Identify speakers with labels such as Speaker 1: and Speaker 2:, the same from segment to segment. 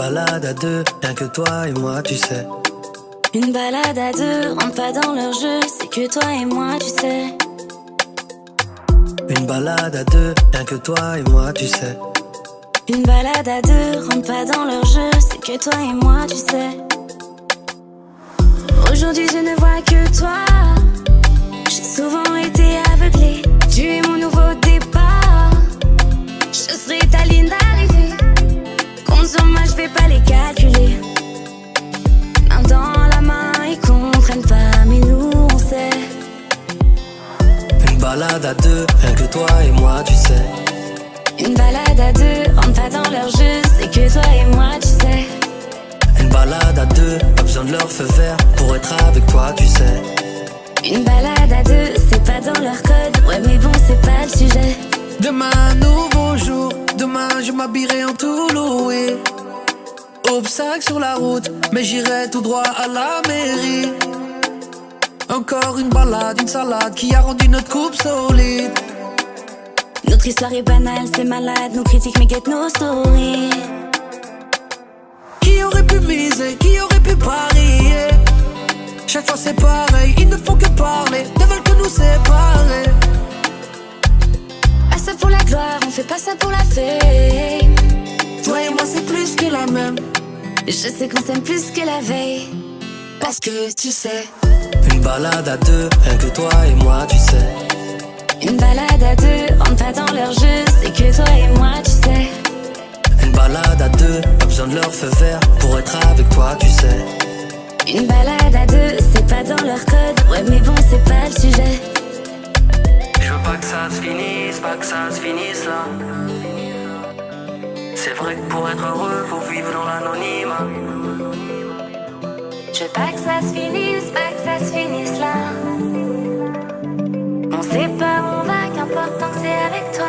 Speaker 1: balade à deux, rien que toi et moi, tu sais.
Speaker 2: Une balade à deux, rentre pas dans leur jeu, c'est que toi et moi, tu sais.
Speaker 1: Une balade à deux, rien que toi et moi, tu sais.
Speaker 2: Une balade à deux, rentre pas dans leur jeu, c'est que toi et moi, tu sais. Aujourd'hui je ne vois que toi, j'ai souvent été aveuglée. Tu es mon nouveau départ, je serai ta ligne d'arrivée. Compte sur moi, je vais pas les calculer. Main dans la main, ils comprennent pas, mais nous on sait.
Speaker 1: Une balade à deux, rien que toi et moi, tu sais.
Speaker 2: Une balade à deux, rentre pas dans leur jeu, c'est que toi et moi, tu sais.
Speaker 1: Une balade à deux, pas besoin de leur feu vert pour être avec toi, tu sais.
Speaker 2: Une balade à deux, c'est pas dans leur code, ouais mais bon c'est pas le sujet.
Speaker 1: Demain, nouveau jour, demain je m'habillerai en tout loué. Obstacle sur la route, mais j'irai tout droit à la mairie. Encore une balade, une salade qui a rendu notre couple solide.
Speaker 2: Notre histoire est banale, c'est malade, nos critiques mais guettent nos stories.
Speaker 1: Qui aurait pu miser, qui aurait pu parier? Chaque fois c'est pareil, ils ne font que parler, ne veulent que nous séparer.
Speaker 2: Ah ça pour la gloire, on fait pas ça pour la fame.
Speaker 1: Toi et moi c'est plus que la même.
Speaker 2: Je sais qu'on s'aime plus que la veille.
Speaker 1: Parce que tu sais. Une balade à deux, rien que toi et moi, tu sais.
Speaker 2: Une balade à deux, rentre pas dans leur jeu, c'est que toi et moi, tu sais.
Speaker 1: Une balade à deux, pas besoin de leur feu vert pour être avec toi, tu sais.
Speaker 2: Une balade à deux, c'est pas dans leur code, ouais mais bon c'est pas le sujet.
Speaker 1: Je veux pas que ça se finisse, pas que ça se finisse là. C'est vrai que pour être heureux, faut vivre dans l'anonymat.
Speaker 2: Je veux pas que ça se finisse, pas que ça se finisse là. On sait pas où on va, qu'importe tant que c'est avec toi.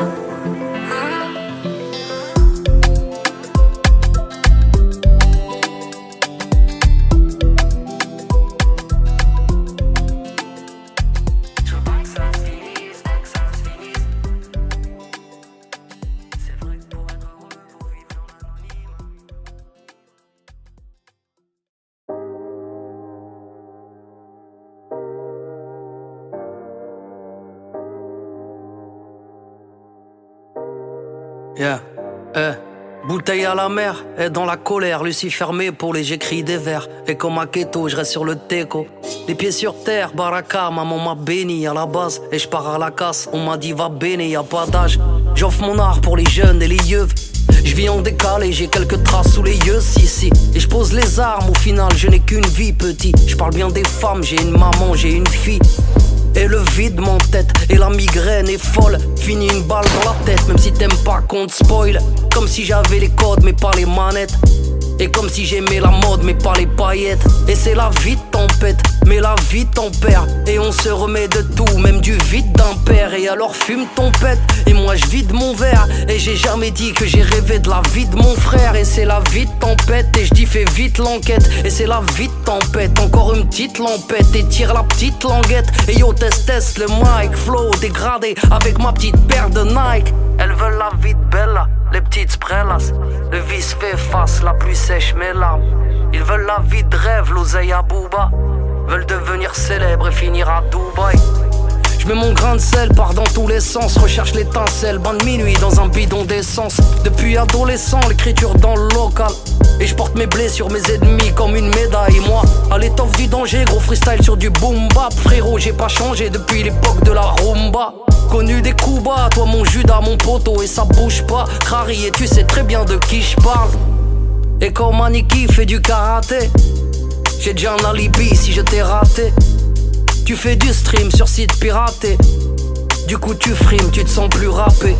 Speaker 1: Yeah, bouteille à la mer, et dans la colère, Lucie fermée pour les j'écris des vers. Et comme à Keto, je reste sur le teco. Les pieds sur terre, baraka, maman m'a béni à la base. Et je pars à la casse, on m'a dit va béni, y a pas d'âge. J'offre mon art pour les jeunes et les yeux. Je vis en décalé, j'ai quelques traces sous les yeux, si. Et je pose les armes, au final, je n'ai qu'une vie, petit. Je parle bien des femmes, j'ai une maman, j'ai une fille. Et le vide m'entête, et la migraine est folle. Fini une balle dans la tête, même si t'aimes pas qu'on te spoil. Comme si j'avais les codes mais pas les manettes. Et comme si j'aimais la mode mais pas les paillettes. Et c'est la vie de tempête, mais la vie tempère. Et on se remet de tout, même du vide d'un père. Et alors fume ton pète, et moi je vide mon verre. Et j'ai jamais dit que j'ai rêvé de la vie de mon frère. Et c'est la vie de tempête, et je dis fais vite l'enquête. Et c'est la vie de tempête, encore une petite lampette. Et tire la petite languette, et yo test le mic. Flow dégradé, avec ma petite paire de Nike. Elles veulent la vie de Bella, les petites sprellas. Le vice fait face, la pluie sèche mes larmes. Ils veulent la vie de rêve, l'oseille à Booba. Veulent devenir célèbres et finir à Dubaï. Je mets mon grain de sel, pars dans tous les sens. Recherche l'étincelle, bain de minuit dans un bidon d'essence. Depuis adolescent, l'écriture dans le local. Et je porte mes blessures, mes ennemis comme une médaille. Moi, à l'étoffe du danger, gros freestyle sur du boom bap. Frérot, j'ai pas changé depuis l'époque de la rumba. Connu des coups bas, toi mon Judas, mon poteau. Et ça bouge pas, Crary, et tu sais très bien de qui je parle. Et quand Maniki fait du karaté, j'ai déjà un alibi si je t'ai raté. Tu fais du stream sur site piraté. Du coup tu frimes, tu te sens plus rappé.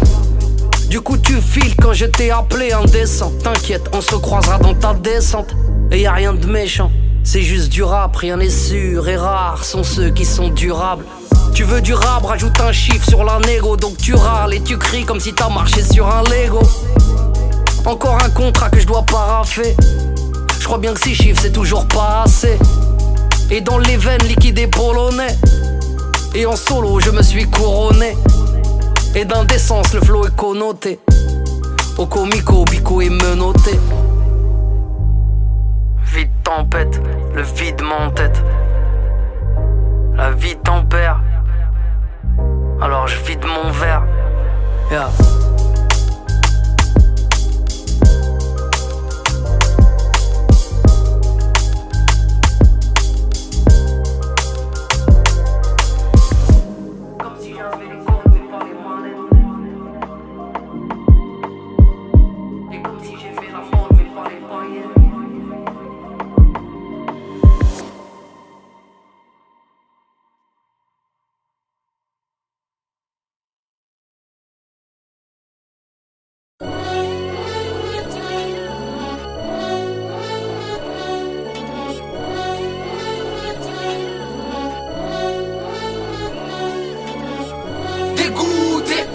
Speaker 1: Du coup tu files quand je t'ai appelé indécent. T'inquiète, on se croisera dans ta descente. Et y a rien de méchant, c'est juste du rap. Rien n'est sûr et rares sont ceux qui sont durables. Tu veux du rap, rajoute un chiffre sur la négo. Donc tu râles et tu cries comme si t'as marché sur un Lego. Encore un contrat que je dois paraffer. Je crois bien que 6 chiffres c'est toujours pas assez. Et dans les veines liquidées polonais. Et en solo je me suis couronné. Et d'indécence le flow est connoté. Au comico, bico et menotté. tempête, le vide m'entête. La vie tempère, alors je vide mon verre. Yeah.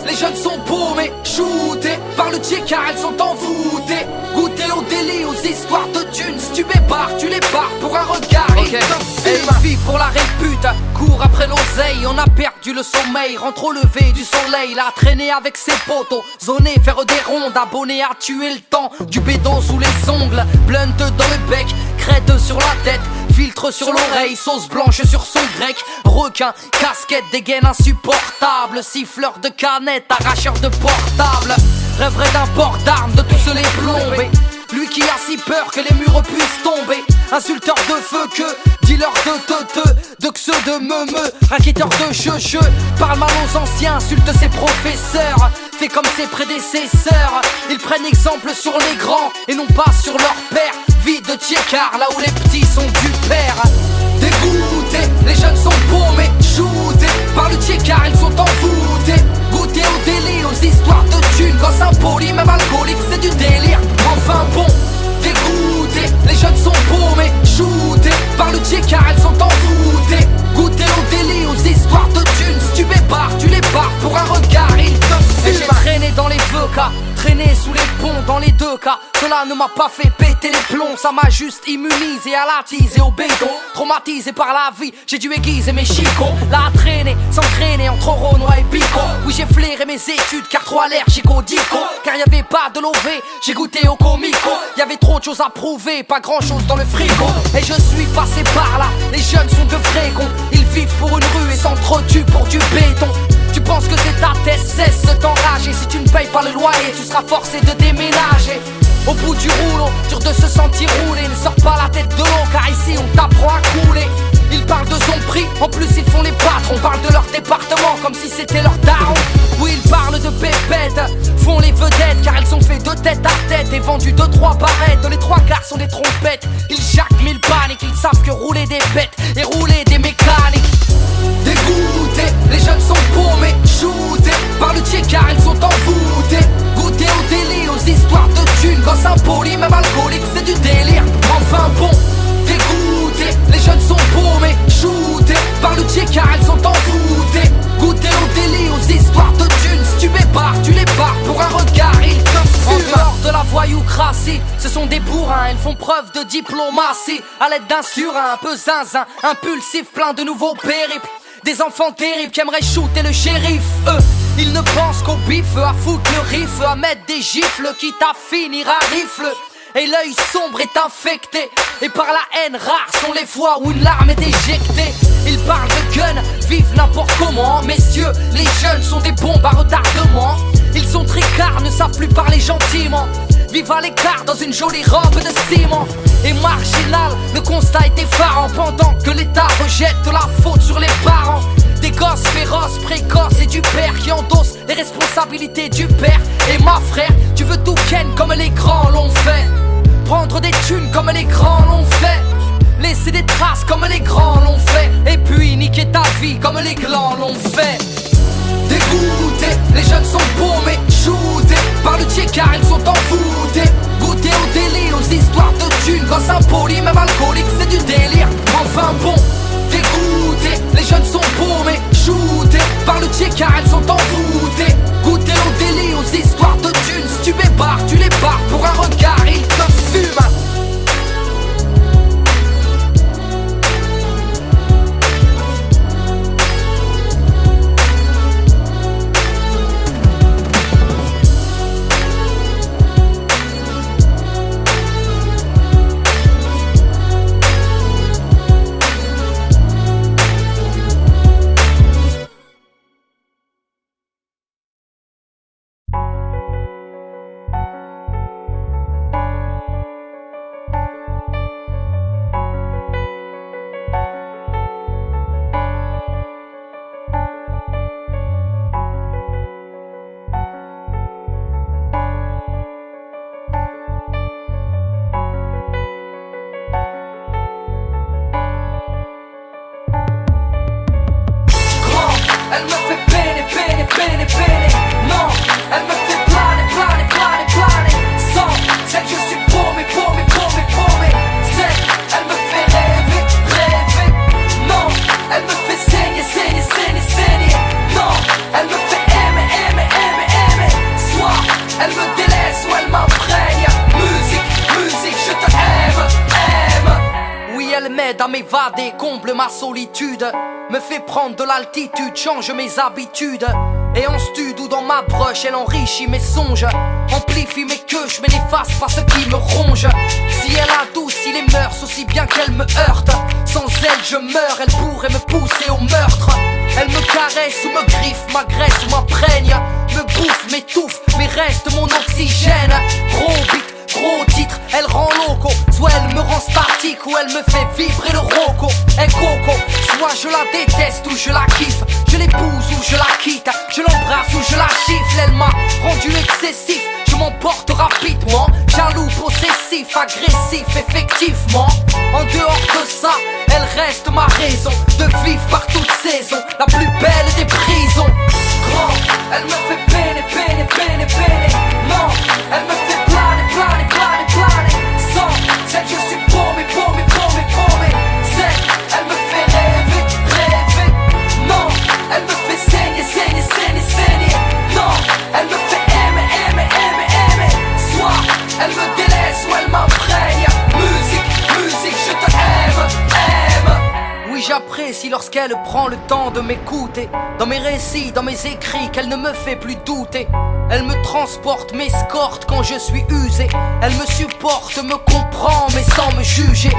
Speaker 3: Les jeunes sont paumés, shootés par le Dieu car elles sont envoûtées. Goûter au délit, aux histoires de thunes. Si tu barres, tu les barres pour un regard.
Speaker 4: Okay. Et une vie pour la répute, court après l'oseille. On a perdu le sommeil, rentre au lever du soleil. Là, traîner avec ses potos, zoner, faire des rondes. Abonné à tuer le temps, du bédo sous les ongles. Blunt dans le bec, crête sur la tête. Filtre sur l'oreille, sauce blanche sur son grec. Requin, casquette, dégaine insupportable. Siffleur de canette, arracheur de portable. Rêverait d'un port d'armes, de tous les plomber. Lui qui a si peur que les murs puissent tomber. Insulteur de feu que dealer de que ceux de me raquetteur de cheveux. Parle mal aux anciens, insulte ses professeurs. Fait comme ses prédécesseurs. Ils prennent exemple sur les grands et non pas sur leur père. Vie de Tchékar, là où les petits sont du père.
Speaker 3: Dégoûtés, les jeunes sont paumés, shootés par le Tchékar, ils sont envoûtés. Goûter au délit, aux histoires de thunes. Gosse impoli, même alcoolique, c'est du délire. Enfin bon, dégoûtés, les jeunes sont paumés, shootés par le Tchékar, elles sont envoûtées. Goûter au délit, aux histoires de thunes. Si tu barres, tu les barres pour un regard, ils te
Speaker 4: fument. J'ai traîné dans les VK, traîné sous les ponts dans les deux cas. Cela ne m'a pas fait péter les plombs, ça m'a juste immunisé à la tise et au béton. Traumatisé par la vie, j'ai dû aiguiser mes chicots. Là à traîner, s'entraîner entre Renoir et Bico. Oui j'ai flairé mes études car trop allergique au dico. Car y'avait pas de lové, j'ai goûté au comico. Y'avait trop de choses à prouver, pas grand chose dans le frigo. Et je suis passé par là, les jeunes sont de vrais cons. Ils vivent pour une rue et s'entretuent pour du béton. Tu penses que c'est ta tête, cesse de t'enrager. Si tu ne payes pas le loyer, tu seras forcé de déménager. Au bout du rouleau, dur de se sentir roulé. Ne sors pas la tête de l'eau car ici on t'apprend à couler. Ils parlent de son prix, en plus ils font les patrons. Parlent de leur département comme si c'était leur daron. Oui ils parlent de pépettes, font les vedettes car ils sont faits de tête à tête et vendus 2-3 barrettes. Dans les 3 quarts sont des trompettes. Ils jacquent mille paniques, ils savent que rouler des bêtes et rouler des mécaniques.
Speaker 3: Dégoûtés, les jeunes sont paumés, shootés par le Tchékar, ils sont envoûtés. Goûter au délit, aux histoires de thunes. Gosse impoli, même alcoolique, c'est du délire. Enfin bon, dégoûtés, les jeunes sont paumés, shootés par le Tchékar, ils sont envoûtés. Goûter au délit, aux histoires de thunes. Si tu barres, tu les barres pour un regard, ils te fument.
Speaker 4: En dehors de la voyoucratie, ce sont des bourrins, ils font preuve de diplomatie. À l'aide d'un surin un peu zinzin, impulsif, plein de nouveaux périples. Des enfants terribles qui aimeraient shooter le shérif. Eux, ils ne pensent qu'au bif, à foutre le riff, à mettre des gifles, quitte à finir à rifle. Et l'œil sombre est infecté, et par la haine rare sont les fois où une larme est éjectée. Ils parlent de gun, vivent n'importe comment. Messieurs, les jeunes sont des bombes à retardement. Ils sont tricards, ne savent plus parler gentiment. Vivent à l'écart dans une jolie robe de ciment. Et marginal, le constat est effarant. Pendant que l'État rejette la faute sur les parents. Des gosses féroces, précoces et du père qui endosse les responsabilités du père. Et ma frère, tu veux tout ken comme les grands l'ont fait. Prendre des thunes comme les grands l'ont fait. Laisser des traces comme les grands l'ont fait. Et puis niquer ta vie comme les glands l'ont fait.
Speaker 3: Dégoûtés, les jeunes sont paumés, shootés par le Tchékar, ils sont envoûtés. Goûter au délit, aux histoires de thunes. Gosse impoli, même alcoolique, c'est du délire. Enfin bon, dégoûtés, les jeunes sont paumés, shootés par le Tchékar, elles sont envoûtées. Goûter au délit, aux histoires de thunes. Si tu barres, tu les barres pour un regard, ils te fument.
Speaker 4: à m'évader, comble ma solitude, me fait prendre de l'altitude, change mes habitudes. Et en stud ou dans ma broche, elle enrichit mes songes, amplifie mes queues, mais n'efface pas ce qui me ronge. Si elle adoucit les mœurs aussi bien qu'elle me heurte, sans elle je meurs, elle pourrait me pousser au meurtre. Elle me caresse ou me griffe, m'agresse ou m'imprègne, me bouffe, m'étouffe, mais reste mon oxygène. Gros beat, gros titre, elle rend loco. Soit elle me rend statique ou elle me fait vibrer le roco. Et coco, soit je la déteste ou je la kiffe, je l'épouse ou je la quitte, je l'embrasse ou je la gifle. Elle m'a rendu excessif, je m'emporte rapidement, jaloux, possessif, agressif, effectivement. En dehors de ça, elle reste ma raison de vivre par toute saison, la plus belle des prisons. Grand, elle me fait peiner, peiner, peiner, peiner. Non, elle me fait planer, planer, planer, planer. Sans celle je suis paumé, paumé, paumé, paumé. Celle, elle me fait rêver, rêver. Non, elle me fait saigner, saigner, saigner, saigner. Non, elle me fait aimer, aimer, aimer, aimer. Soit elle me délaisse ou elle m'imprègne. Musique, musique, je te aime, aime. Oui, j'apprécie lorsqu'elle prend le temps de m'écouter, dans mes récits, dans mes écrits, qu'elle ne me fait plus douter. Elle me transporte, m'escorte quand je suis usé. Elle me supporte, me comprend, mais sans me juger.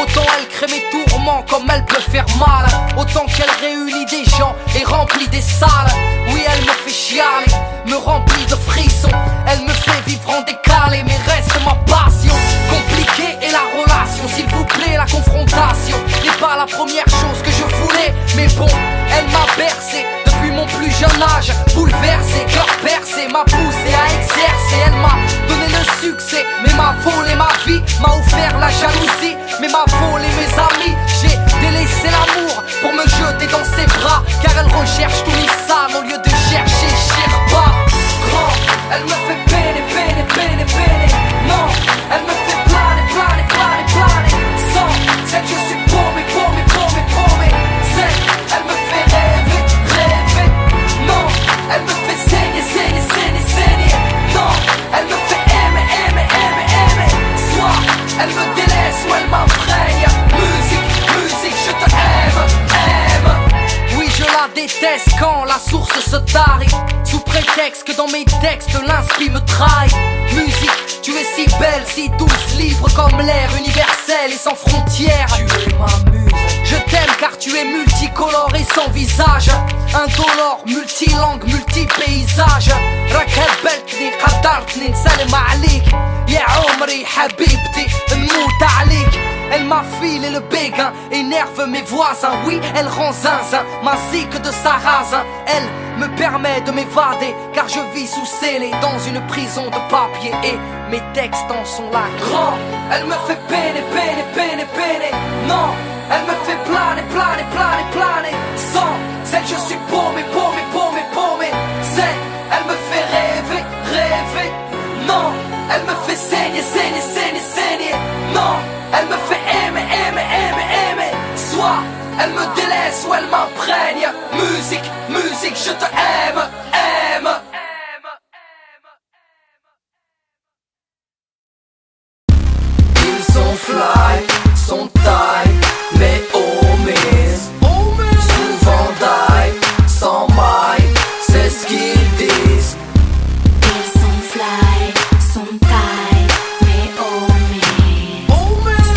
Speaker 4: Autant elle crée mes tourments comme elle peut faire mal, autant qu'elle réunit des gens et remplit des salles. Oui, elle me fait chialer, me remplit de frissons. Elle me fait vivre en décalé, mais reste ma passion. Compliquée est la relation, s'il vous plaît, la confrontation n'est pas la première chose que je voulais. Mais bon, elle m'a bercé depuis mon plus jeune âge, bouleversé, cœur percé, m'a poussé à exercer. Elle m'a donné le succès, mais m'a volé ma vie, m'a offert la jalousie, mais m'a volé mes amis. J'ai délaissé l'amour pour me jeter dans ses bras, car elle recherche tout Nissan au lieu de chercher Sherpa. Grand, elle me fait peiner, peiner, peiner, peiner. Non, elle me fait planer, planer, planer, planer. Sans celle je suis paumé, paumé, paumé, paumé. Celle, elle me fait rêver, rêver. Non, elle me fait saigner, saigner, saigner, saigner. Non, elle me fait aimer, aimer, aimer, aimer. Soit elle me délaisse ou elle m'imprègne. Musique, musique, je te aime, aime. Oui, je la déteste quand la source se tarit, sous prétexte que dans mes textes l'inspi me trahit. Musique, tu es si belle, si douce, libre comme l'air, universel et sans frontières. Tu es ma muse. Je t'aime car tu es multicolore et sans visage, indolore, multilangue, multipaysage. راك هبلتني قدرتني نسلم عليك يا عمري حبيبتي نموت عليك. Elle m'affile et le béguin énerve mes voisins. Oui, elle rend zinzin ma zique de sarrasin. Elle me permet de m'évader car je vis sous scellé dans une prison de papier et mes textes en sont là. Grand, elle me fait peiner, peiner, peiner, peiner. Non, elle me fait planer, planer, planer, planer. Sans celle je suis paumé, paumé, paumé, paumé. Celle, elle me fait rêver, rêver. Non, elle me fait saigner, saigner, saigner, saigner. Non, elle me fait aimer, aimer, aimer, aimer. Soit elle me délaisse ou elle m'imprègne. Musique, musique, je te aime, aime. Ils sont fly, sont taille, mais omis. Souvent die, sans maille, c'est ce qu'ils disent.
Speaker 2: Ils sont fly, sont taille, mais omis.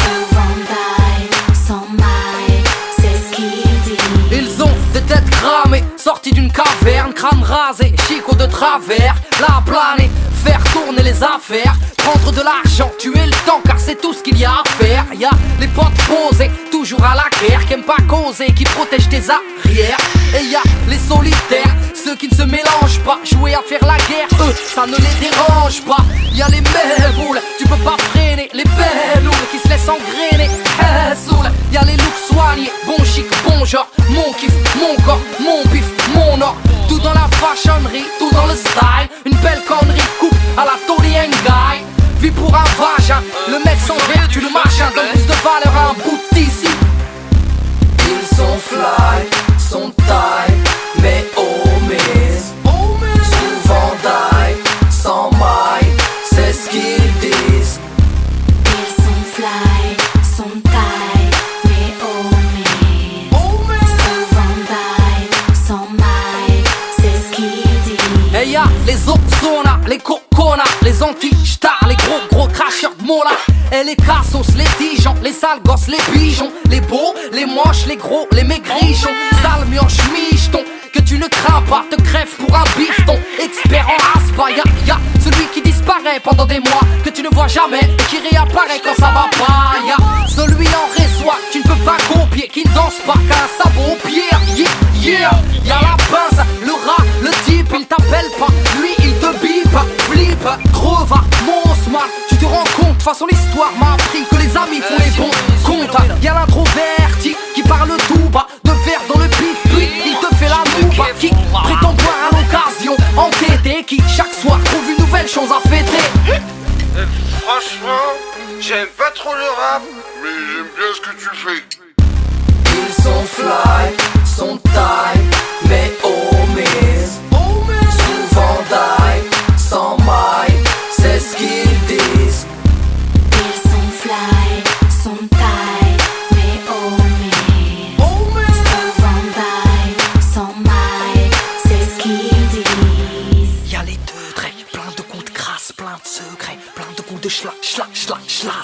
Speaker 2: Souvent die, sans maille, c'est ce qu'ils disent.
Speaker 4: Ils ont des têtes cramées, sortis d'une caverne, crâne rasé, chico de travers, la planer, faire tourner les affaires, prendre de l'argent, tuer le temps car c'est tout ce qu'il y a à faire. Y'a les potes posés, toujours à la guerre, qui aiment pas causer, qui protègent tes arrières. Et y'a les solitaires, ceux qui ne se mélangent pas, jouer à faire la guerre, eux, ça ne les dérange pas. Y'a les méboules, tu peux pas freiner, les belles qui se laissent engrainer. Y'a les looks soignés, bon chic, bon genre, mon kiff, mon corps, mon bif, mon or. Tout dans la fashionerie, tout dans le style, une belle connerie, coupe à la Tony Guy. Vie pour un vagin, le mec sans vertu, le machin donne plus de valeur à un bout d'ici.
Speaker 3: Ils sont fly, sont taille, mais omis. Souvent die, sans maille, c'est ce qu'ils disent.
Speaker 2: Ils sont fly, sont taille, mais
Speaker 4: zona, les coconas, les anti-stars, les gros cracheurs de mola. Et les cassos, les dijon, les sales gosses, les pigeons, les beaux, les moches, les gros, les maigrichons, sales mioches, micheton, que tu ne crains pas, te crèves pour un bifton. Expert en aspa, y'a celui qui disparaît pendant des mois, que tu ne vois jamais et qui réapparaît quand ça va pas. Y'a celui en réseau, tu ne peux pas copier, qui ne danse pas qu'à un sabot au pied. Yeah, y'a la pince, le rat, le type, il t'appelle pas, lui il te bip, flip, creva, monstre, mal. Tu te rends compte, de toute façon l'histoire m'a appris que les amis font les bons comptes. Y'a l'introverti qui parle tout bas, de verre dans le pif, puis il te fait la nouba, qui prétend boire à l'occasion, entêté, qui chaque soir trouve une nouvelle chose à fêter.
Speaker 5: Franchement, j'aime pas trop le rap, mais j'aime bien ce que tu fais.
Speaker 3: Ils sont fly, sont taille, mais homies, souvent die, sans maille, c'est ce qu'ils disent.
Speaker 2: Ils sont fly, sont taille, mais homies, souvent die, sans maille, c'est ce qu'ils disent.
Speaker 4: Y'a les deux traits, plein de comptes crasses, plein de secrets, plein de coups de schla,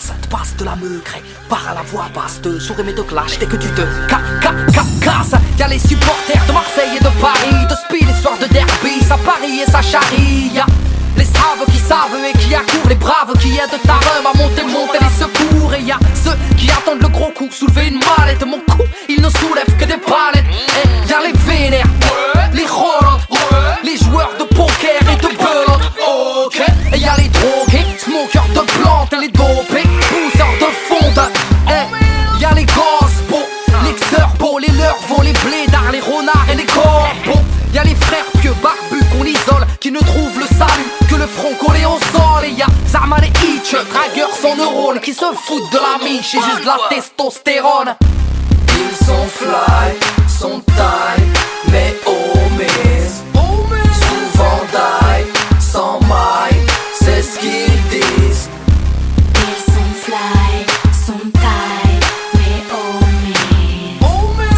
Speaker 4: ça te passe de la meugre, part à la voix basse, te souris mais te clash dès que tu te casses. Y'a les supporters de Marseille et de Paris, de Spi, les soirs de derby, ça parie et ça charrie. Y'a les saves qui savent et qui accourent, les braves qui aident ta rhum à monter les secours. Et y'a ceux qui attendent le gros coup, soulever une mallette, mon coup, il ne soulève que des palettes. Et y'a les vénères, les rolantes, les joueurs de poker et de belote, ok. Et y'a les drogués, smokers de plantes et les dopés, pousseurs de fonte. Et y'a les gospos, les xerbos, les lurvos, les blédards, les renards et les corbeaux. Y'a les frères pieux barbus qu'on isole, qui ne trouvent le salut que le front collé au sol. Et y'a Zama les Hitch, dragueurs sans neurones, qui se foutent de la miche et juste de la testostérone.
Speaker 3: Ils sont fly, sont taille, mais homies, souvent die, sans maille, c'est ce qu'ils disent.
Speaker 2: Ils sont fly, sont taille, mais homies,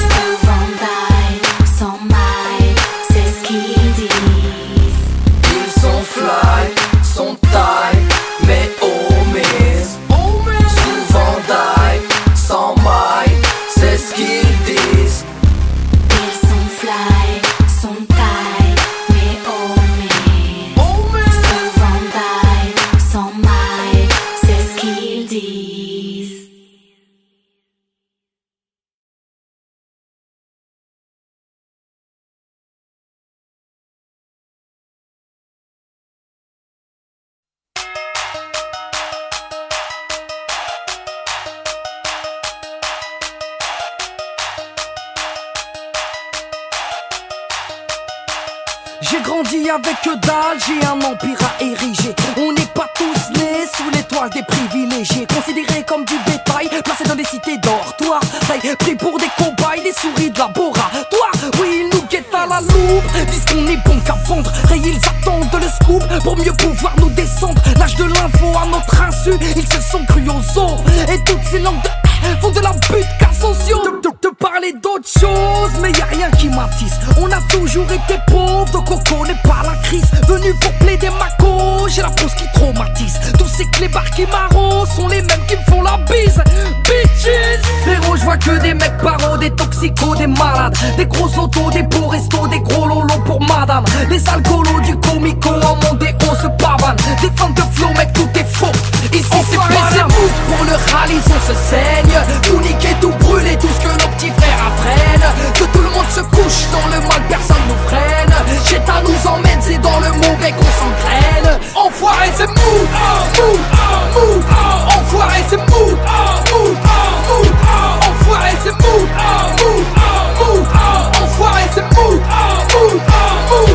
Speaker 2: souvent die, sans maille, c'est ce qu'ils disent.
Speaker 3: Ils sont fly, sont taille, mais homies, souvent die, sans maille, c'est ce qu'ils disent.
Speaker 2: Ils sont fly, sont taille, mais homies, souvent die, sans maille, c'est ce qu'ils disent.
Speaker 4: J'ai grandi avec que dalle, j'ai un empire à ériger. On n'est pas tous nés sous l'étoile des privilégiés, considérés comme du bétail, placés dans des cités dortoirs, pris pour des cobayes, des souris de laboratoire. Oui, ils nous guettent à la loupe, disent qu'on est bon qu'à vendre, ils attendent le scoop pour mieux pouvoir nous descendre. L'âge de l'info à notre insu, ils se sont crus aux os, et toutes ces langues font de la butte qu'à sociaux. De parler d'autre chose, mais y a rien qui m'attise. On a toujours été pauvres, donc on connaît pas la crise. Venu pour plaider ma cause, j'ai la pose qui traumatise. Tous ces clébards qui m'arrosent sont les mêmes qui me font la bise. Bitches, frérot, je vois que des mecs paros, des toxicos, des malades, des gros autos, des beaux restos, des gros lolos pour madame. Les alcoolos du comico en monté, on se pavane. Des fans de flow, mec, tout est faux. Ici c'est pas la mousse, pour le rallye on se saigne. Tout niquer, tout brûler, tout ce que nos petits frères apprennent. Que tout le monde se couche dans le mal, personne nous freine. Cheta nous emmène, c'est dans le mauvais qu'on s'entraîne. Enfoiré c'est mou, mou, mou. Enfoiré c'est mou, mou, mou. Enfoiré c'est mou, mou, mou. Enfoiré c'est mou, mou, mou.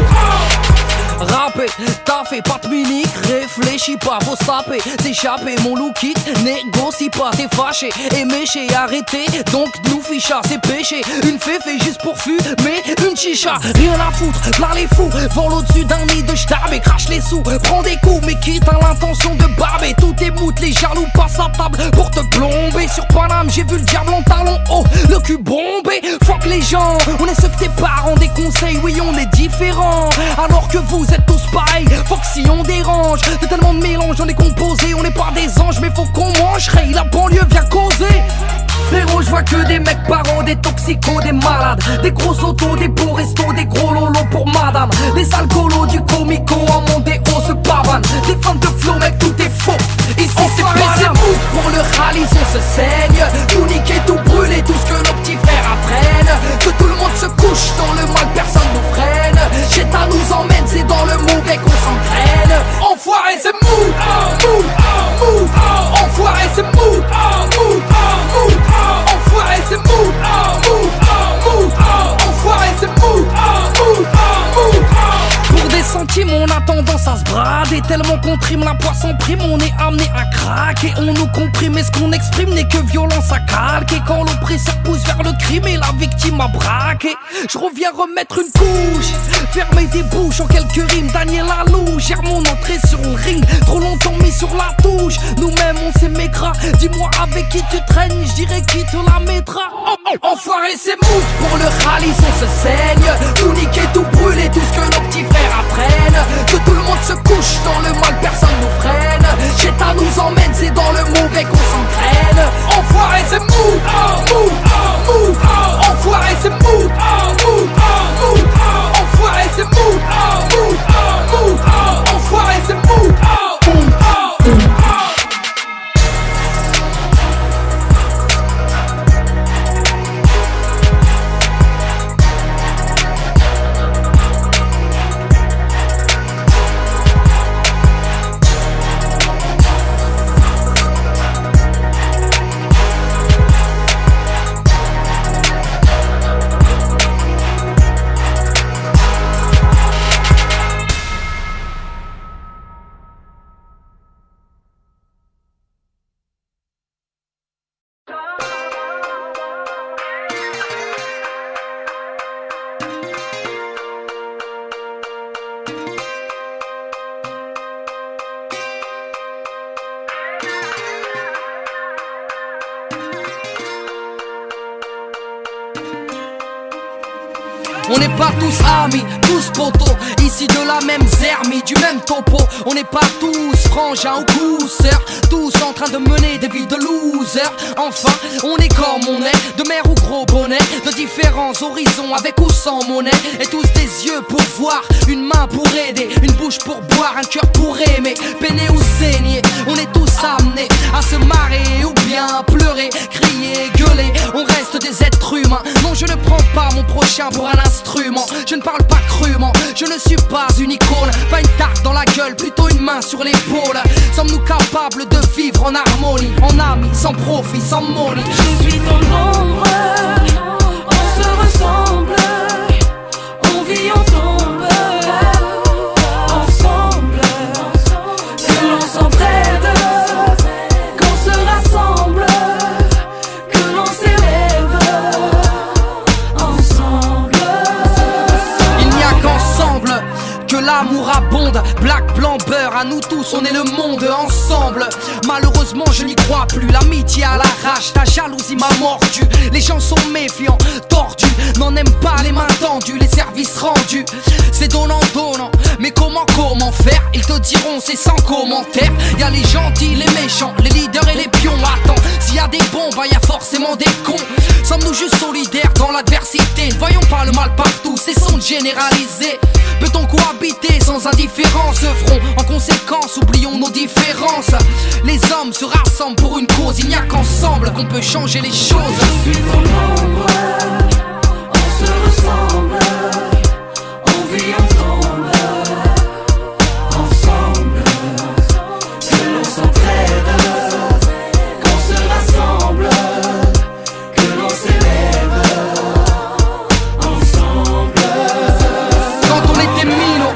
Speaker 4: Rapper, taffé, pas de minique, réfléchis pas, faut se taper, s'échapper, mon loup quitte, négocie pas, t'es fâché, et méché, arrêté, donc nous ficha, c'est péché, une féfé juste pour fumer, une chicha, rien à foutre, là les fous, vole au-dessus d'un nid de j'tab et crache les sous, prends des coups, mais quitte à l'intention de barber, tout est moute, les jaloux passent à table pour te plomber, sur Paname, j'ai vu le diable en talon haut, le cul bombé, fuck les gens, on est ceux que tes parents déconseillent, oui on est différents, alors que vous êtes tous pareils, faut si on dérange. De tellement de mélange, on est composé, on n'est pas des anges, mais faut qu'on mange. Hey, la banlieue vient causer. Frérot, je vois que des mecs parents, des toxicos, des malades, des gros autos, des beaux restos, des gros lolos pour madame. Les alcoolos du comico, en monté haut se pavanent. Des fans de flow, mec, tout est faux. Ici c'est pas c'est mou. Pour le rallye, on se saigne. Tout niquer, tout brûler, tout ce que nos petits frères apprennent. Que tout le monde se couche dans le mal, personne nous freine. Cheta nous emmène, c'est dans le mauvais qu'on s'entraîne. Enfoiré, c'est mou, mou, mou. Enfoiré, c'est mou, mou, mou. Enfoiré, c'est mou, mou, mou. Enfoiré, c'est mou, mou, mou. Pour des centimes, on a tendance à se brader. Tellement qu'on trime la poisse en prime, on est amené à craquer. On nous comprime et ce qu'on exprime n'est que violence à calquer. Et quand l'oppresseur pousse vers le crime et la victime a braqué, je reviens remettre une couche, fermer des bouches en quelques rimes. Daniel Alou gère mon entrée sur le ring. Trop longtemps mis sur la touche, nous-mêmes on s'aimait gras. Dis-moi avec qui tu traînes, je dirais qui te la mettra. Enfoiré, c'est mou. Pour le rallye, on se saigne. Tout niquer, tout brûler, tout ce que nos petits frères apprennent. Que tout le monde se couche dans le mal, personne nous freine. Cheta nous emmène, c'est dans le mauvais qu'on s'entraîne. Enfoiré, c'est mou, mou, mou. Enfoiré, c'est mou, mou, mou. Enfoiré, c'est mou, mou, mou. Enfoiré, c'est mou, mou. On n'est pas tous amis, tous potos, ici de la même zermie, du même topo. On n'est pas tous frangins ou cousseurs, tous en train de mener des vies de losers. Enfin, on est comme on est, de mer ou gros bonnet, de différents horizons avec ou sans monnaie. Et tous des yeux pour voir, une main pour aider, une bouche pour boire, un cœur pour aimer, peiner ou saigner. On est tous amenés à se marrer ou bien pleurer, crier, gueuler. On reste des êtres humains. Non, je ne prends pas mon prochain pour un instrument. Je ne parle pas crûment, je ne suis pas une icône. Pas une tarte dans la gueule, plutôt une main sur l'épaule. Sommes-nous capables de vivre en harmonie, en amis, sans profit, sans money?
Speaker 2: Je suis ton ombre, on se ressemble, on vit, on tombe, ensemble, que l'on s'entraide, qu'on se rassemble, que l'on s'élève, ensemble.
Speaker 4: Il n'y a qu'ensemble que l'amour abonde. Black, blanc, beurre, à nous tous on est le monde ensemble. Malheureusement je n'y crois plus, l'amitié à l'arrache, ta jalousie m'a mordu. Les gens sont méfiants, tordus, n'en aiment pas les mains tendues, les services rendus. C'est donnant, donnant, mais comment faire? Ils te diront c'est sans commentaire. Y'a les gentils, les méchants, les leaders et les pions. Attends, s'il y a des bons, bah y a forcément des cons. Sommes-nous juste solidaires dans l'adversité? Ne voyons pas le mal partout, cessons de généraliser. Peut-on cohabiter sans indifférence? Œuvrons en conséquence, oublions nos différences. Les hommes se rassemblent pour une cause, il n'y a qu'ensemble qu'on peut changer les choses.
Speaker 2: Je suis ton ombre, on se ressemble, on vit, on tombe, ensemble, que l'on s'entraide, qu'on se rassemble, que l'on s'élève, ensemble.
Speaker 4: Quand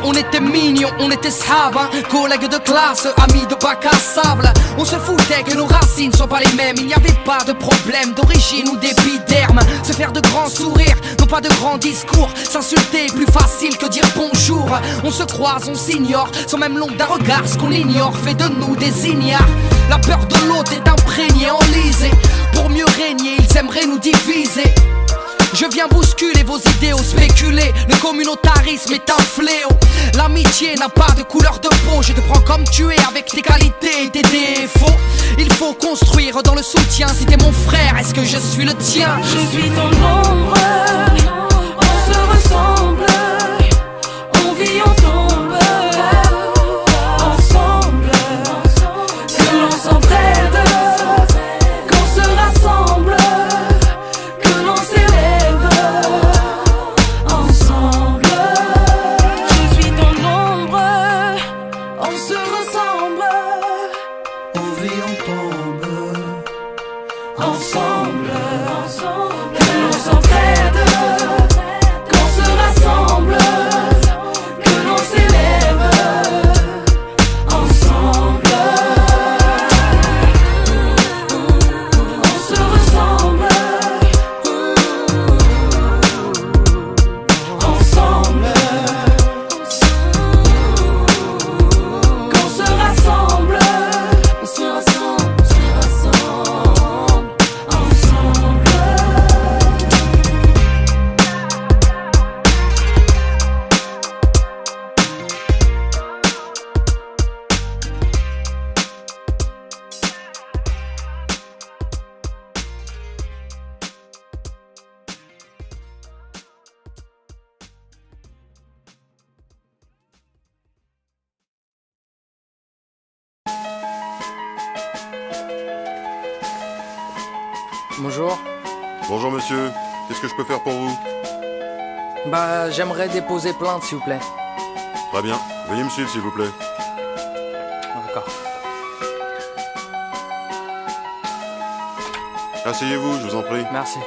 Speaker 4: on était mignons, on était savants, collègues de classe, amis de bac à sable. On se foutait que nos racines soient pas les mêmes. Il n'y avait pas de problème d'origine ou d'épiderme. Se faire de grands sourires, non pas de grands discours. S'insulter est plus facile que dire bonjour. On se croise, on s'ignore, sans même l'ombre d'un regard. Ce qu'on ignore fait de nous des ignares. La peur de l'autre est imprégnée, enlisée. Pour mieux régner, ils aimeraient nous diviser. Je viens bousculer vos idéaux, spéculer. Le communautarisme est un fléau. L'amitié n'a pas de couleur de peau. Je te prends comme tu es avec tes qualités et tes défauts. Il faut construire dans le soutien. Si t'es mon frère, est-ce que je suis le tien?
Speaker 2: Je suis ton ombre, on se ressemble, on vit, on tombe, ensemble, que l'on s'entraide, qu'on se rassemble, que l'on s'élève, ensemble. Je suis ton ombre, on se ressemble,
Speaker 1: On vit, on tombe.
Speaker 2: ensemble, que l'on s'entraide, qu'on se rassemble, que l'on s'élève, ensemble. On se ressemble, ensemble, qu'on se rassemble, on se rassemble, ensemble.
Speaker 4: Bonjour.
Speaker 6: Bonjour monsieur, qu'est-ce que je peux faire pour vous?
Speaker 4: Bah, j'aimerais déposer plainte, s'il vous plaît.
Speaker 6: Très bien, veuillez me suivre s'il vous plaît.
Speaker 4: D'accord.
Speaker 6: Asseyez-vous, je vous en prie.
Speaker 4: Merci.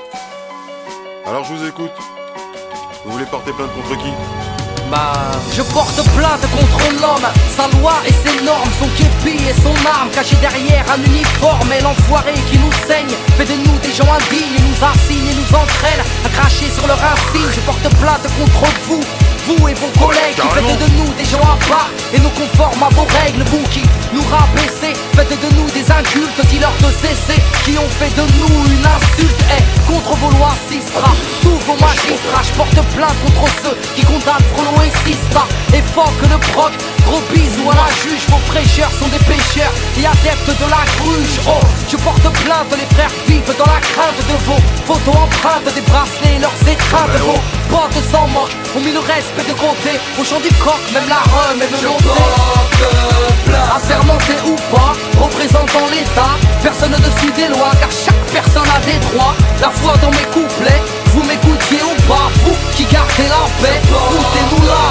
Speaker 6: Alors je vous écoute. Vous voulez porter plainte contre qui?
Speaker 4: Bah, je porte plainte contre l'homme. Sa loi et ses normes, son képi et son arme caché derrière un uniforme. Et l'enfoiré qui nous saigne fait de nous des gens indignes. Il nous assigne et nous entraîne à cracher sur leur insigne. Je porte plainte contre vous, vous et vos collègues qui faites de nous des gens à part et nous conforment à vos règles. Vous qui nous rabaissez, faites de nous des incultes, dis-leur de cesser, qui ont fait de nous une insulte. Et contre vos lois Sistra, tous vos magistrats, je porte plainte contre ceux qui condamnent Frelon et Sista. Et fort que le proc, gros bisous à la juge. Vos prêcheurs sont des pécheurs et adeptes de la gruge. Oh, je porte plainte, les frères vivent dans la crainte de vos photos empreintes, des bracelets et leurs étreintes. Vos potes s'en moquent, ont mis le respect de côté. Au chant du coq, même la rhum est montée. Assermenté ou pas, représentant l'État, personne au-dessus des lois, car chaque personne a des droits. La foi dans mes couplets, vous m'écoutiez ou pas, vous qui gardez la paix, foutez-nous là.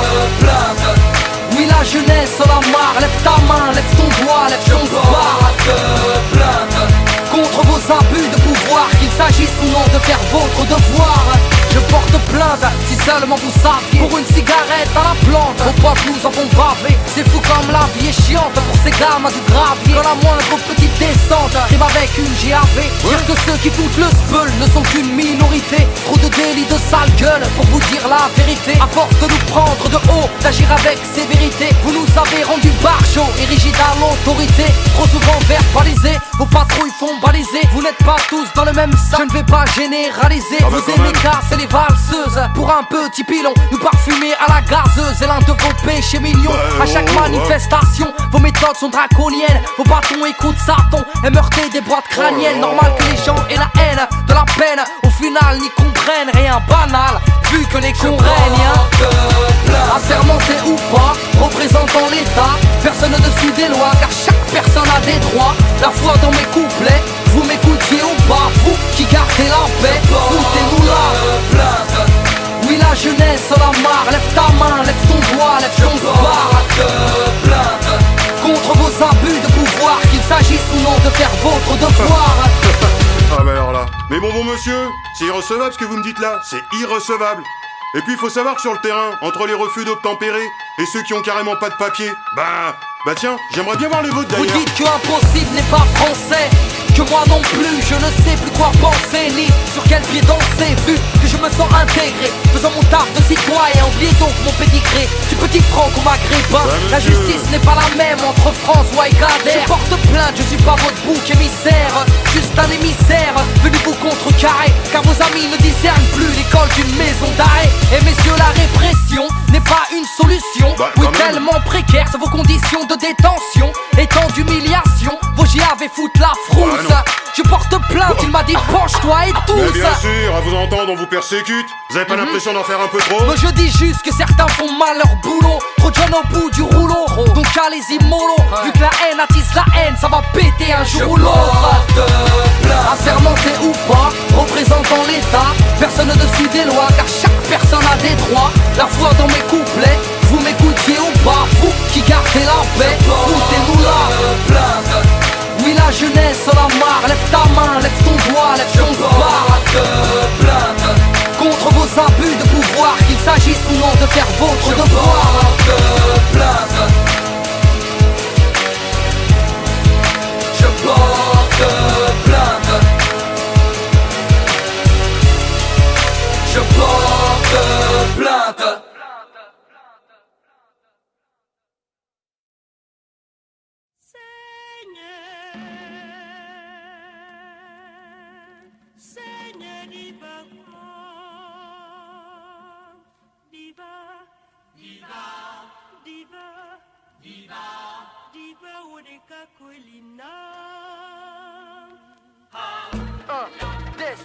Speaker 4: Oui, la jeunesse en a marre, lève ta main, lève ton doigt, lève ton bar. Contre vos abus de pouvoir, qu'il s'agisse ou non de faire votre devoir. Je porte plainte, si seulement vous saviez, pour une cigarette à la plante. Vos potes nous en font baver, c'est fou comme la vie est chiante pour ces gamins du gravier. Quand la moindre petite descente rime avec une GAV, dire que ceux qui foutent le speul ne sont qu'une minorité. Trop de délits de sale gueule pour vous dire la vérité. À force de nous prendre de haut, d'agir avec sévérité, vous nous avez rendu barjots et rigides à l'autorité. Trop souvent verbalisés, vos patrouilles font baliser. Vous n'êtes pas tous dans le même sac, je ne vais pas généraliser. Vous aimez casser les valseuses pour un petit pilon, nous parfumer à la gazeuse. Et l'un de vos péchés mignons, à chaque manifestation, vos méthodes sont draconiennes. Vos bâtons écoutent Satan et meurtez des boîtes crâniennes. Normal que les gens aient la haine de la peine, au final n'y comprennent rien banal, vu que les cons règnent. Assermenté ou pas, représentant l'État, personne au-dessus des lois, car chaque personne a des droits. La foi dans mes couplets, vous m'écoutiez ou pas, vous qui gardez la paix, foutez-nous là. Oui, la jeunesse en a marre, lève ta main, lève ton doigt, lève ton bar. Contre vos abus de pouvoir, qu'il s'agisse ou non de faire votre devoir.
Speaker 6: Ah bah alors là. Mais bon monsieur, c'est irrecevable ce que vous me dites là, c'est irrecevable. Et puis il faut savoir que sur le terrain, entre les refus d'obtempérer et ceux qui ont carrément pas de papier, bah tiens, j'aimerais bien voir le vôtre
Speaker 4: Vous
Speaker 6: d'ailleurs.
Speaker 4: dites que impossible n'est pas français, que moi non plus, je ne sais plus quoi penser, ni sur quel pied danser, vu que que je me sens intégré, faisant mon taf de citoyen. Oubliez donc mon pédigré, du petit franc au maghrébin. La justice n'est pas la même entre François et Kader. Je porte plainte, je suis pas votre bouc émissaire, juste un émissaire venu vous contrecarrer, car vos amis ne discernent plus l'école d'une maison d'arrêt. Et messieurs, la répression n'est pas une solution. Oui, tellement précaire sont vos conditions de détention, et tant d'humiliation, vos GAV foutent la frousse. Je porte plainte, il m'a dit penche-toi et tous.
Speaker 6: Mais bien sûr, à vous entendre on vous persécute. Vous avez pas l'impression d'en faire un peu trop?
Speaker 4: Mais je dis juste que certains font mal leur boulot, trop de jeunes au bout du rouleau. Donc allez-y mollo, vu que la haine attise la haine, ça va péter un jour ou l'autre. Assermenté ou pas, représentant l'État, personne au-dessus des lois, car chaque personne a des droits. La foi dans mes couplets, vous m'écoutiez ou pas, vous qui gardez la paix, foutez-nous là. Oui, la jeunesse en a marre, lève ta main, lève ton doigt, lève ton bar. Contre vos abus de pouvoir, qu'il s'agisse ou non de faire votre devoir. Je porte plainte. Je porte plainte.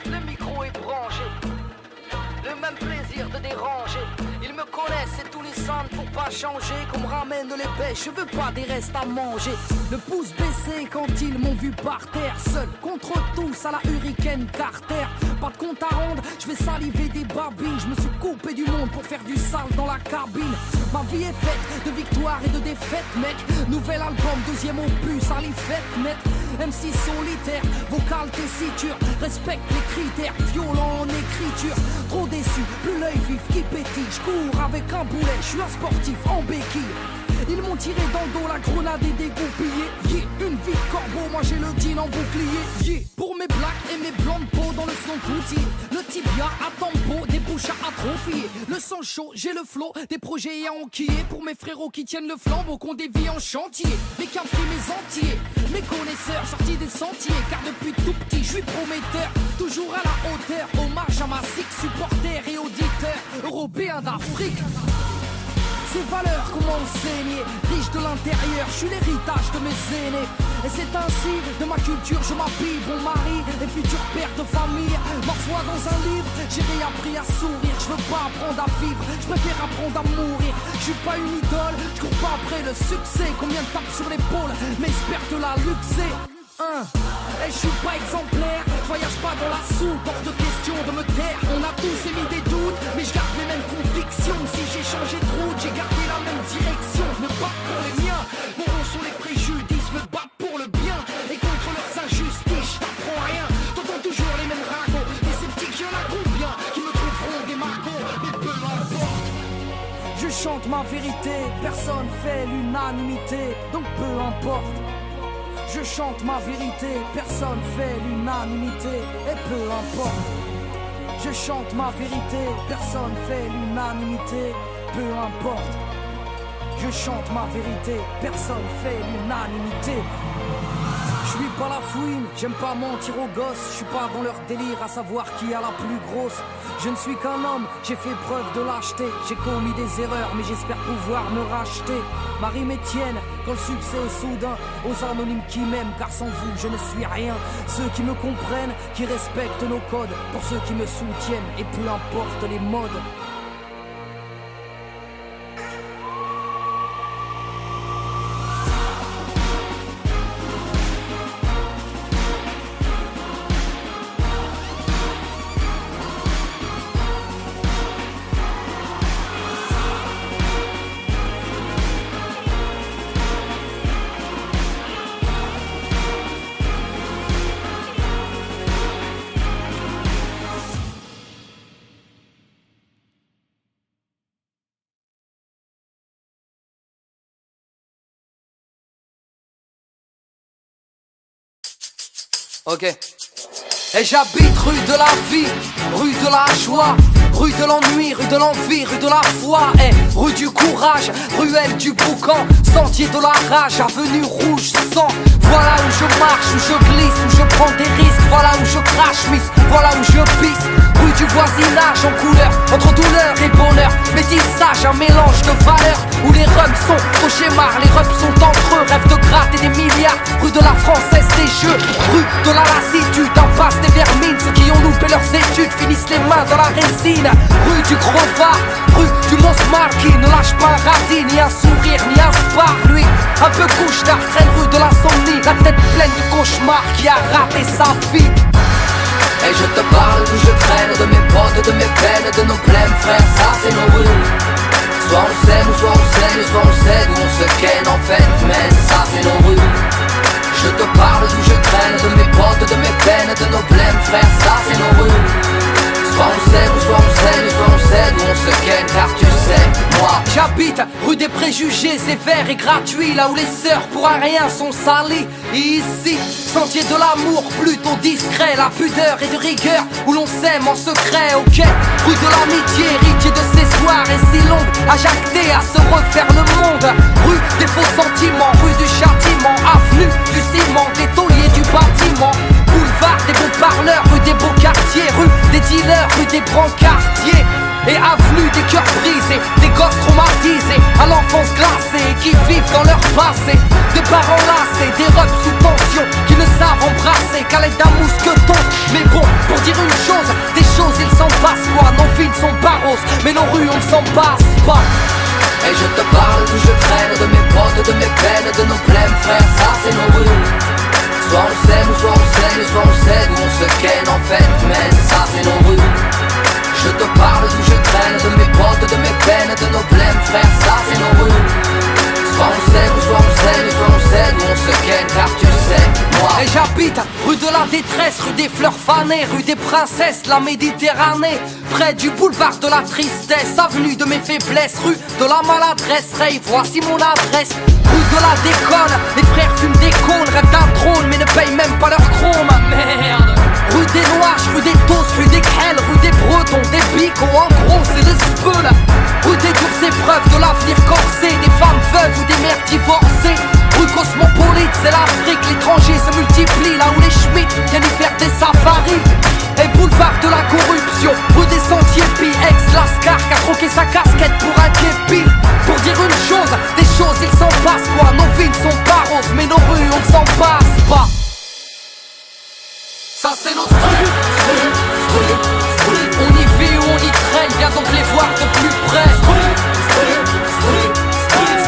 Speaker 4: Le micro est branché, le même plaisir de déranger. Ils me connaissent, c'est tous les centres pour pas changer. Qu'on me ramène les pêches, je veux pas des restes à manger. Le pouce baissé quand ils m'ont vu par terre, seul contre tous à la Hurricane Carter. Pas de compte à rendre, je vais saliver des babines. Je me suis coupé du monde pour faire du sale dans la cabine. Ma vie est faite de victoires et de défaites, mec. Nouvel album, deuxième opus, à les fêtes, net. MC solitaire, vocal tessiture, respecte les critères, violent en écriture. Trop déçu, plus l'œil vif qui pétille. J'cours avec un boulet, je suis un sportif en béquille. Ils m'ont tiré dans le dos, la grenade est dégoupillée. Yeah, une vie de corbeau, moi j'ai le jean en bouclier. Yeah, pour mes blacks et mes blancs de peau dans le son toutier. Le tibia à tempo, des bouches à atrophier. Le sang chaud, j'ai le flow, des projets à enquiller. Pour mes frérots qui tiennent le flambeau, qu'on dévie en chantier. Mes quinfris, mes entiers, mes connaisseurs sortis des sentiers. Car depuis tout petit, je suis prometteur. Toujours à la hauteur, hommage à ma six supporters et auditeurs européens d'Afrique. Ces valeurs qu'on m'a enseignées, riche de l'intérieur, je suis l'héritage de mes aînés. Et c'est ainsi, de ma culture, je m'habille, bon mari et futur père de famille. Ma foi dans un livre, j'ai réappris à sourire. Je veux pas apprendre à vivre, je préfère apprendre à mourir. Je suis pas une idole, je cours pas après le succès. Combien de tapes sur l'épaule, mais j'espère te la luxer. Et je suis pas exemplaire, je voyage pas dans la soupe, hors de question de me taire. On a tous émis des doutes, mais je garde les mêmes convictions. Si j'ai changé de route, j'ai gardé la même direction. Me battre pour les miens, mon rond sont les préjudices. Me battre pour le bien, et contre leurs injustices, je t'apprends rien. T'entends toujours les mêmes ragots, des sceptiques, y'en a combien qui me trouveront des margots, mais peu importe. Je chante ma vérité, personne fait l'unanimité, donc peu importe. Je chante ma vérité, personne fait l'unanimité, et peu importe. Je chante ma vérité, personne fait l'unanimité, peu importe. Je chante ma vérité, personne fait l'unanimité. Je suis pas la fouine, j'aime pas mentir aux gosses. Je suis pas dans leur délire à savoir qui a la plus grosse. Je ne suis qu'un homme, j'ai fait preuve de lâcheté. J'ai commis des erreurs, mais j'espère pouvoir me racheter. Ma rime est tienne, quand le succès est soudain. Aux anonymes qui m'aiment, car sans vous je ne suis rien. Ceux qui me comprennent, qui respectent nos codes. Pour ceux qui me soutiennent, et peu importe les modes. Ok. Et j'habite rue de la vie, rue de la joie, rue de l'ennui, rue de l'envie, rue de la foi. Et rue du courage, ruelle du boucan, sentier de la rage, avenue rouge sang. Voilà où je marche, où je glisse, où je prends des risques. Voilà où je crache, miss, voilà où je pisse. Rue du voisinage en couleur, entre douleur et bonheur. Métissage, un mélange de valeurs, où les rums sont cauchemars, les rums sont entre eux. Rêve de gratter des milliards, rue de la Française des jeux. Rue de la lassitude, impasse des vermines. Ceux qui ont loupé leurs études finissent les mains dans la résine. Rue du Crevard, rue du Monsmar qui ne lâche pas un radis, ni un sourire, ni un spar. Lui, un peu couche tard, traîne rue de l'insomnie, la tête pleine de cauchemars qui a raté sa vie.
Speaker 3: Et je te parle d'où je traîne, de mes potes, de mes peines, de nos blèmes, frère, ça c'est nos rues. Soit on s'aime, ou soit on s'aime, soit on cède, ou on se ken en fait, mais ça c'est nos rues. Je te parle d'où je traîne, de mes potes, de mes peines, de nos blèmes, frère, ça c'est nos rues. Soit on s'aime, soit on s'aime, soit on cède, ou on se ken, car tu sais, moi
Speaker 4: j'habite rue des préjugés sévères et gratuits, là où les sœurs pour un rien sont salies. Et ici, sentier de l'amour plutôt discret, la pudeur et de rigueur, où l'on s'aime en secret, ok. Rue de l'amitié, héritier de ces soirées si longues, à jacter, à se refaire le monde. Rue des faux sentiments, rue du châtiment, avenue du ciment, des tauliers du bâtiment. Boulevard des beaux parleurs, rue des beaux quartiers, rue des dealers, rue des brancardiers. Et avenue des cœurs brisés, des gosses traumatisés, à l'enfance glacée, qui vivent dans leur passé. Des parents lassés, des robes sous tension, qui ne savent embrasser qu'à l'aide d'un mousqueton. Mais bon, pour dire une chose, des choses il s'en passe quoi. Nos vies ne sont pas roses, mais nos rues on ne s'en passe pas.
Speaker 3: Et je te parle d'où je traîne, de mes potes, de mes peines, de nos blèmes, frère, ça c'est nos rues. Soit on s'aime, soit on s'aime, soit on cède, ou on se ken en fait, mais ça c'est nos rues. Je te parle d'où je traîne, de mes potes, de mes peines, de nos blèmes, frère, ça c'est nos rues. Soit on s'aime, soit on s'aime, soit on cède, ou on se ken, car tu sais, moi.
Speaker 4: Et j'habite rue de la détresse, rue des fleurs fanées, rue des princesses, la Méditerranée. Près du boulevard de la tristesse, avenue de mes faiblesses, rue de la maladresse. Ray, voici mon adresse. Rue de la déconne, les frères fument des cônes, rêvent d'un trône, mais ne payent même pas leur chrome. Merde. Rue des Noirs, rue des Tosses, rue des Crelles, rue des Bretons, des Bicots, en gros c'est le speux. Rue des dures épreuves de l'avenir corsé, des femmes veuves ou des mères divorcées. Rue cosmopolite, c'est l'Afrique, l'étranger se multiplie, là où les Schmitt viennent y faire des safaris. Et boulevard de la corruption, rue des Sentiers Pis, ex-Lascar qui a troqué sa casquette pour un képi. Pour dire une chose, des choses il s'en passe quoi. Nos vies ne sont pas roses, mais nos rues on ne s'en passe pas. Ça c'est notre rue. On y vit ou on y traîne, viens donc les voir de plus près.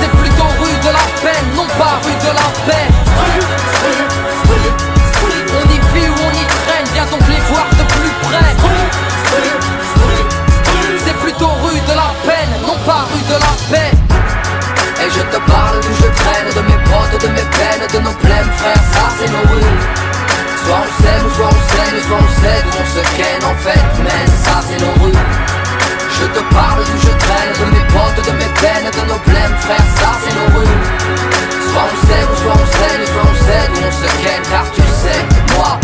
Speaker 4: C'est plutôt rue de la peine, non pas rue de la paix. On y vit ou on y traîne, viens donc les voir de plus près. C'est plutôt rue de la peine, non pas rue de la paix.
Speaker 3: Et je te parle d'où je traîne, de mes potes, de mes peines, de nos blèmes, frère, ça c'est nos rues. Soit on s'aime, soit on s'aime, soit on cède, ou on se ken en fait, mais ça c'est nos rues. Je te parle d'où je traîne, de mes potes, de mes peines, de nos blèmes, frère, ça c'est nos rues. Soit on s'aime, soit on s'aime, soit on cède, ou on se ken, car tu sais, moi.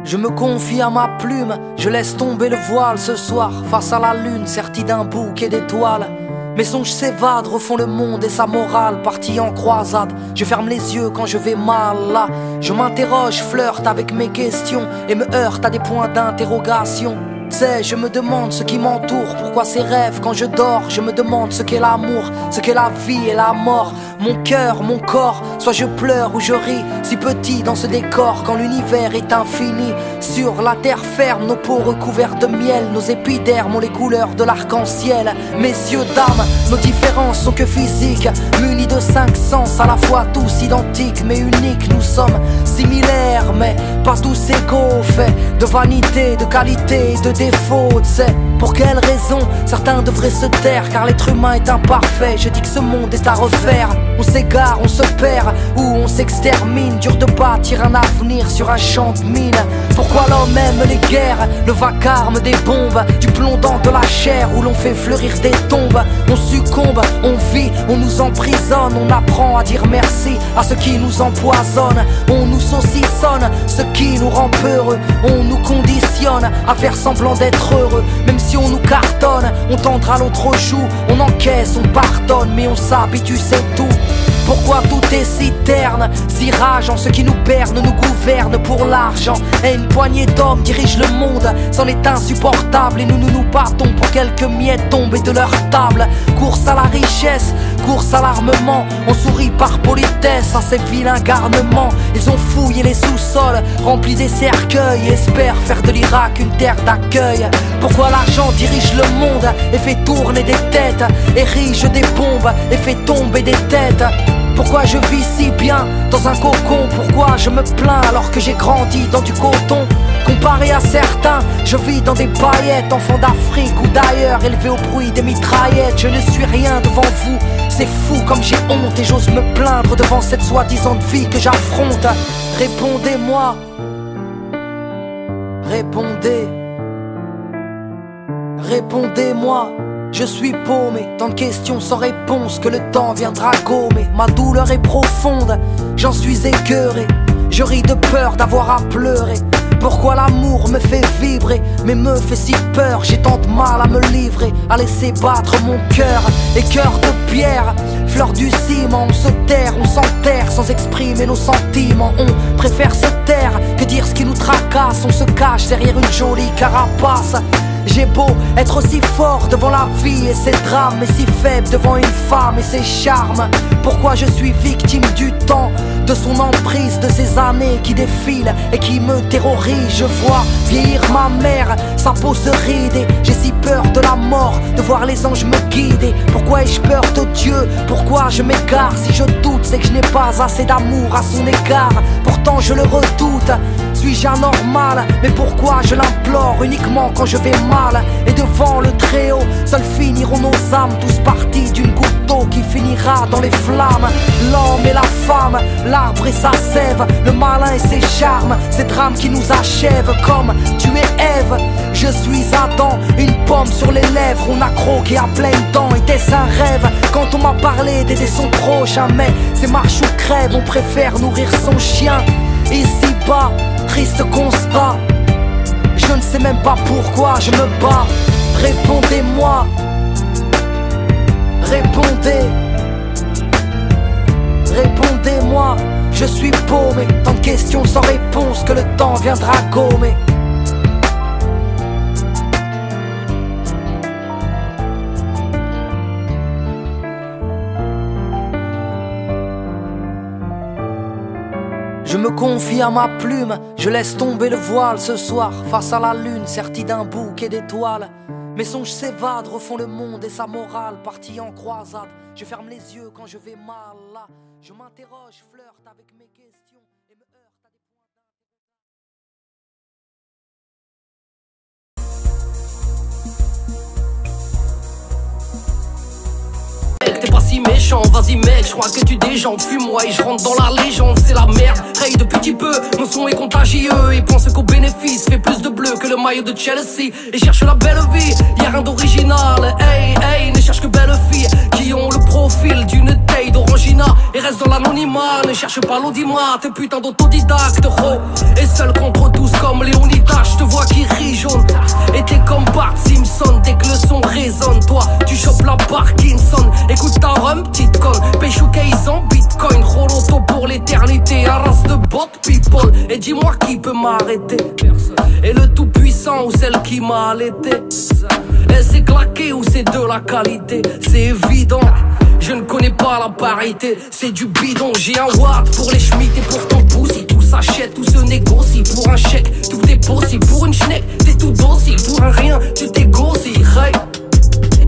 Speaker 4: Je me confie à ma plume, je laisse tomber le voile ce soir, face à la lune, sertie d'un bouquet d'étoiles. Mes songes s'évadent, refont le monde et sa morale, partie en croisade. Je ferme les yeux quand je vais mal là. Je m'interroge, flirte avec mes questions et me heurte à des points d'interrogation. sais, je me demande ce qui m'entoure. Pourquoi ces rêves quand je dors? Je me demande ce qu'est l'amour, ce qu'est la vie et la mort. Mon cœur, mon corps, soit je pleure ou je ris. Si petit dans ce décor, quand l'univers est infini. Sur la terre ferme, nos peaux recouvertes de miel. Nos épidermes ont les couleurs de l'arc-en-ciel. Messieurs, dames, nos différences sont que physiques. Munis de 5 sens, à la fois tous identiques mais uniques. Nous sommes similaires mais pas tous égaux. Fait de vanité, de qualité, de défaut. C'est pour quelle raison certains devraient se taire, car l'être humain est imparfait. Je dis que ce monde est à refaire. On s'égare, on se perd ou on s'extermine. Dur de bâtir un avenir sur un champ de mine. Pourquoi l'homme aime les guerres, le vacarme des bombes, du plomb dans de la chair où l'on fait fleurir des tombes. On succombe, on vit, on nous emprisonne. On apprend à dire merci à ceux qui nous empoisonnent. On nous saucissonne, ce qui nous rend peureux. On nous conditionne à faire semblant d'être heureux. Même si on nous cartonne, on tendra l'autre joue. On encaisse, on pardonne, mais on s'habitue, c'est tout. Pourquoi tout est si terne, si rageant? Ce qui nous berne nous gouverne pour l'argent. Et une poignée d'hommes dirige le monde, c'en est insupportable. Et nous nous battons pour quelques miettes tombées de leur table. Course à la richesse, course à l'armement. On sourit par politesse à ces vilains garnements. Ils ont fouillé les sous-sols, rempli des cercueils, et espèrent faire de l'Irak une terre d'accueil. Pourquoi l'argent dirige le monde et fait tourner des têtes, érige des bombes et fait tomber des têtes? Pourquoi je vis si bien dans un cocon? Pourquoi je me plains alors que j'ai grandi dans du coton? Comparé à certains, je vis dans des paillettes. Enfant d'Afrique ou d'ailleurs, élevé au bruit des mitraillettes. Je ne suis rien devant vous, c'est fou comme j'ai honte. Et j'ose me plaindre devant cette soi-disant vie que j'affronte. Répondez-moi, répondez, répondez-moi. Je suis paumé, tant de questions sans réponse que le temps viendra gommer. Ma douleur est profonde, j'en suis écœuré. Je ris de peur d'avoir à pleurer. Pourquoi l'amour me fait vibrer, mais me fait si peur? J'ai tant de mal à me livrer, à laisser battre mon cœur. Et cœur de pierre, fleur du ciment. On se terre, on s'enterre sans exprimer nos sentiments. On préfère se taire que dire ce qui nous tracasse. On se cache derrière une jolie carapace. J'ai beau être aussi fort devant la vie et ses drames, mais si faible devant une femme et ses charmes. Pourquoi je suis victime du temps, de son emprise, de ces années qui défilent et qui me terrorisent? Je vois vieillir ma mère, sa peau se rider. J'ai si peur de la mort, de voir les anges me guider. Pourquoi ai-je peur de Dieu? Pourquoi je m'égare? Si je doute, c'est que je n'ai pas assez d'amour à son égard. Pourtant je le redoute. Suis-je anormal? Mais pourquoi je l'implore uniquement quand je vais mal? Et devant le Très-Haut, seuls finiront nos âmes, tous partis d'une goutte d'eau qui finira dans les flammes. L'homme et la femme, l'arbre et sa sève, le malin et ses charmes, ces drames qui nous achèvent comme tu es Ève. Je suis Adam, une pomme sur les lèvres, on a croqué à pleines dents. Était-ce un rêve quand on m'a parlé d'aider son prochain? Mais c'est marche ou crève, on préfère nourrir son chien. Ici-bas, triste constat, je ne sais même pas pourquoi je me bats. Répondez-moi, répondez, répondez-moi. Je suis paumé, tant de questions sans réponse que le temps viendra gommer. Je me confie à ma plume, je laisse tomber le voile ce soir, face à la lune, sertie d'un bouquet d'étoiles. Mes songes s'évadent, refont le monde et sa morale, partie en croisade. Je ferme les yeux quand je vais mal, là. Je m'interroge, flirte avec mes questions et me heurte à des
Speaker 1: T'es pas si méchant, vas-y mec, je crois que tu déjantes. Fume-moi et je rentre dans la légende, c'est la merde. Raye de petit peu, mon son est contagieux. Et pense qu'au bénéfice, fait plus de bleu que le maillot de Chelsea. Et cherche la belle vie, y'a rien d'original. Hey, hey, ne cherche que belles filles qui ont le profil d'une taille d'orangina. Et reste dans l'anonymat, ne cherche pas l'audimat. T'es putain d'autodidacte, oh. Et seul contre tous comme Léonidas, je te vois qui rit jaune. Et t'es comme Bart Simpson, dès que le son résonne. Toi, tu chopes la Parkinson. Écoute ta rhum, petite conne, Péchou case en bitcoin, Roloto pour les l'éternité. Un race de bot people. Et dis-moi qui peut m'arrêter. Et le tout puissant ou celle qui m'a allaité. Et c'est claqué ou c'est de la qualité. C'est évident. Je ne connais pas la parité, c'est du bidon. J'ai un watt pour les schmitts et pour ton pussy. Tout s'achète, tout se négocie. Pour un chèque, tout est possible. Pour une schneck, t'es tout docile. Pour un rien, tu t'égossis. Hey.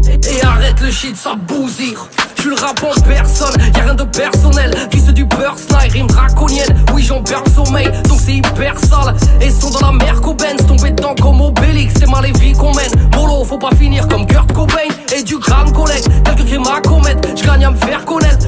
Speaker 1: Et arrête le shit, ça bousille. Je suis le rap en personne, y'a rien de personnel. Fils du burst, rime draconienne. Oui, j'en perds le sommeil, donc c'est hyper sale. Et sont dans la mer qu'au Benz, tombés dedans comme Obélix. C'est mal les vies qu'on mène. Mollo, faut pas finir comme Kurt Cobain. Et du grand collègue, quelques crimes à commettre. J'gagne à me faire connaître.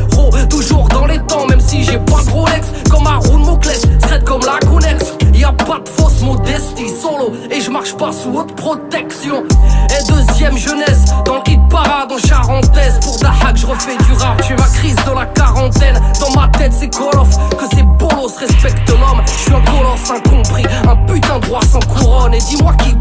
Speaker 1: Toujours dans les temps, même si j'ai pas de Rolex. Comme Haroun Mokles, traite comme la Connex. Y'a pas de fausse modestie, solo. Et je marche pas sous haute protection. Et deuxième jeunesse, dans le hit parade en charentaise. Pour ta hack, je refais du rap, tu es ma crise de la quarantaine. Dans ma tête c'est Call of, que c'est bolos, respecte l'homme. Je suis un colosse incompris, un putain de roi sans couronne. Et dis-moi qui